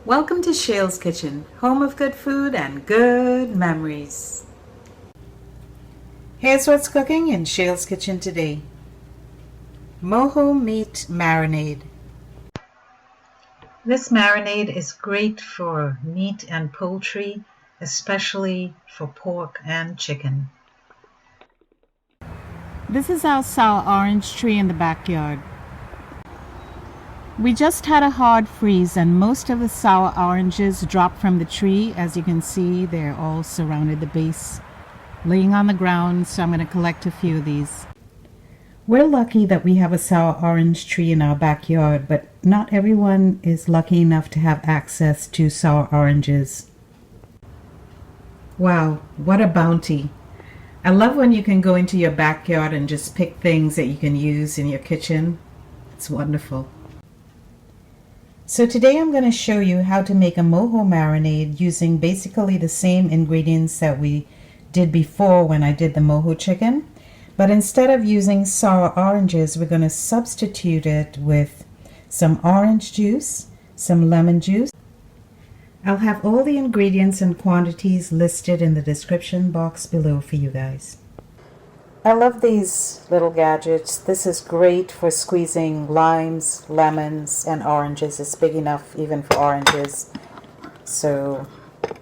Welcome to Shail'S Kitchen, home of good food and good memories. Here's what's cooking in Shail'S Kitchen today. Mojo meat marinade. This marinade is great for meat and poultry, especially for pork and chicken. This is our sour orange tree in the backyard. We just had a hard freeze and most of the sour oranges dropped from the tree. As you can see, they're all surrounded the base, laying on the ground, so I'm going to collect a few of these. We're lucky that we have a sour orange tree in our backyard, but not everyone is lucky enough to have access to sour oranges. Wow, what a bounty. I love when you can go into your backyard and just pick things that you can use in your kitchen. It's wonderful. So today I'm going to show you how to make a mojo marinade using basically the same ingredients that we did before when I did the mojo chicken. But instead of using sour oranges, we're going to substitute it with some orange juice, some lemon juice. I'll have all the ingredients and quantities listed in the description box below for you guys. I love these little gadgets. This is great for squeezing limes, lemons, and oranges. It's big enough even for oranges. So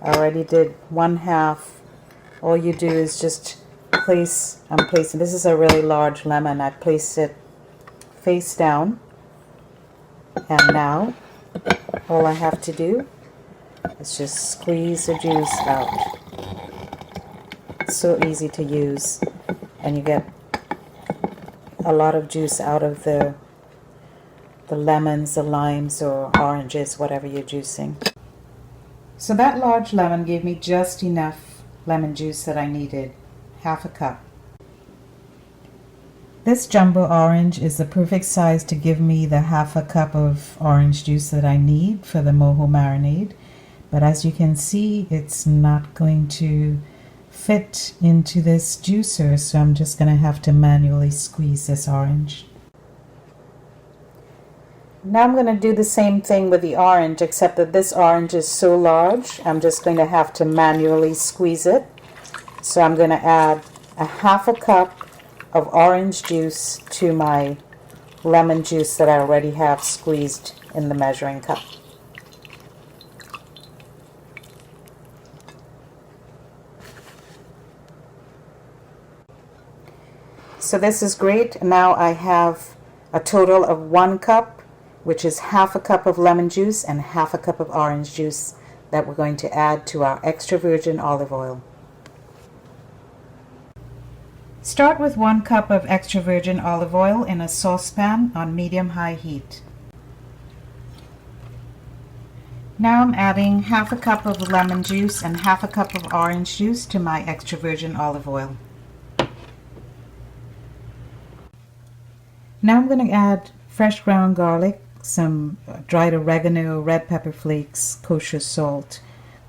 I already did 1/2. All you do is just I'm placing, this is a really large lemon. I place it face down. And now all I have to do is just squeeze the juice out. It's so easy to use. And you get a lot of juice out of the lemons, the limes, or oranges, whatever you're juicing. So that large lemon gave me just enough lemon juice that I needed, 1/2 cup. This jumbo orange is the perfect size to give me the 1/2 cup of orange juice that I need for the mojo marinade. But as you can see, it's not going to fit into this juicer, so I'm just going to have to manually squeeze this orange. Now I'm going to do the same thing with the orange, except that this orange is so large, I'm just going to have to manually squeeze it. So I'm going to add 1/2 cup of orange juice to my lemon juice that I already have squeezed in the measuring cup. So this is great. Now I have a total of 1 cup, which is 1/2 cup of lemon juice and 1/2 cup of orange juice that we're going to add to our extra virgin olive oil. Start with 1 cup of extra virgin olive oil in a saucepan on medium-high heat. Now I'm adding 1/2 cup of lemon juice and 1/2 cup of orange juice to my extra virgin olive oil. Now I'm going to add fresh ground garlic, some dried oregano, red pepper flakes, kosher salt,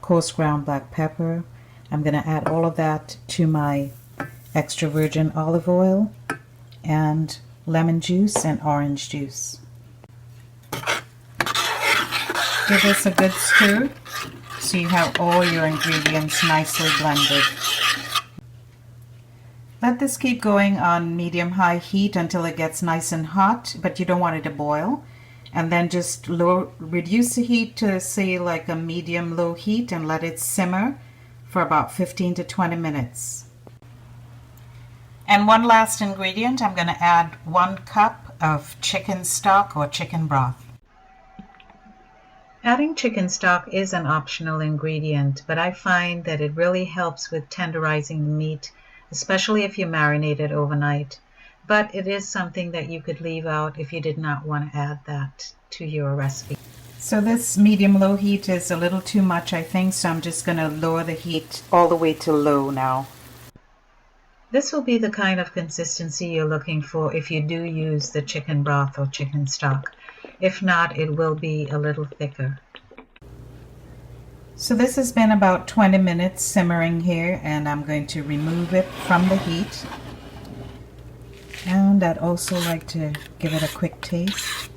coarse ground black pepper. I'm going to add all of that to my extra virgin olive oil and lemon juice and orange juice. Give this a good stir so you have all your ingredients nicely blended. Let this keep going on medium-high heat until it gets nice and hot, but you don't want it to boil. And then just reduce the heat to, say, like a medium-low heat and let it simmer for about 15 to 20 minutes. And one last ingredient, I'm going to add 1 cup of chicken stock or chicken broth. Adding chicken stock is an optional ingredient, but I find that it really helps with tenderizing the meat, especially if you marinate it overnight. But it is something that you could leave out if you did not want to add that to your recipe. So this medium-low heat is a little too much, I think, so I'm just going to lower the heat all the way to low now. This will be the kind of consistency you're looking for if you do use the chicken broth or chicken stock. If not, it will be a little thicker. So this has been about 20 minutes simmering here, and I'm going to remove it from the heat. And I'd also like to give it a quick taste.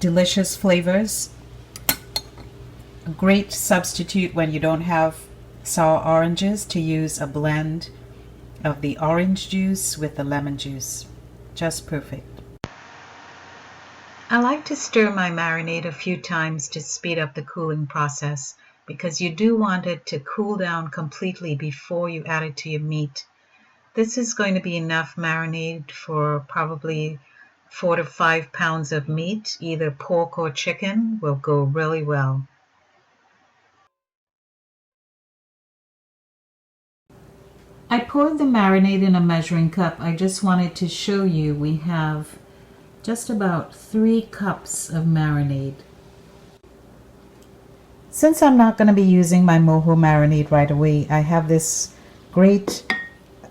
delicious flavors. A great substitute when you don't have sour oranges to use a blend of the orange juice with the lemon juice. Just perfect. I like to stir my marinade a few times to speed up the cooling process because you do want it to cool down completely before you add it to your meat. This is going to be enough marinade for probably 4 to 5 pounds of meat, either pork or chicken, will go really well. I poured the marinade in a measuring cup. I just wanted to show you we have just about 3 cups of marinade. Since I'm not going to be using my Mojo marinade right away, I have this great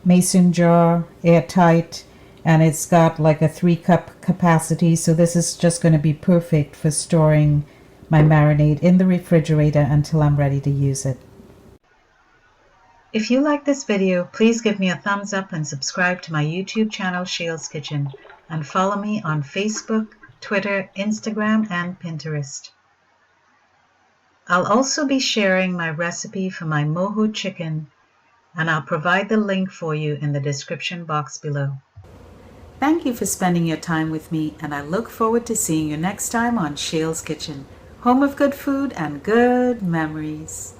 mason jar, airtight, and it's got like a 3-cup capacity, so this is just going to be perfect for storing my marinade in the refrigerator until I'm ready to use it. If you like this video, please give me a thumbs up and subscribe to my YouTube channel, Shail'S Kitchen, and follow me on Facebook, Twitter, Instagram, and Pinterest. I'll also be sharing my recipe for my Mojo Chicken, and I'll provide the link for you in the description box below. Thank you for spending your time with me, and I look forward to seeing you next time on Shail'S Kitchen, home of good food and good memories.